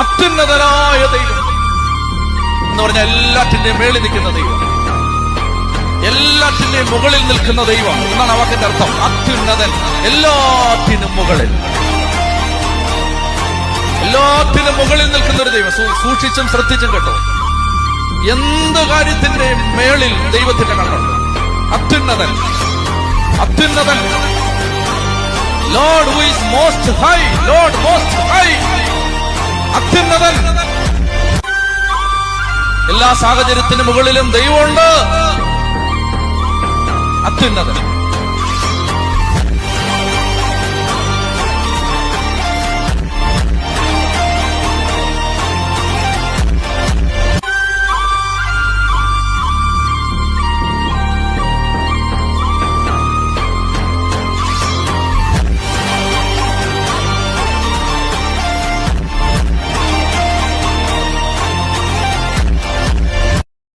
അത്യുന്നതനായ ദൈവം എന്ന് പറഞ്ഞാൽ എല്ലാറ്റിന്റെയും മേളിൽ നിൽക്കുന്ന ദൈവം, എല്ലാറ്റിന്റെയും മുകളിൽ നിൽക്കുന്ന ദൈവം എന്നാണ് ആ വാക്കിന്റെ അർത്ഥം. അത്യുന്നതൻ, എല്ലാറ്റിനും മുകളിൽ, എല്ലാത്തിനും മുകളിൽ നിൽക്കുന്ന ഒരു ദൈവം. സൂക്ഷിച്ചും ശ്രദ്ധിച്ചും കേട്ടോ, എന്ത് കാര്യത്തിന്റെയും മേളിൽ ദൈവത്തിന്റെ കണ്ണുണ്ട്. അത്യുന്നതൻ, അത്യുന്നതൻ, lord who is most high, lord most high, അത്യുന്നതൻ. എല്ലാ സാഹചര്യത്തിന് മുകളിലും ദൈവമുണ്ട്. അത്യുന്നതൻ.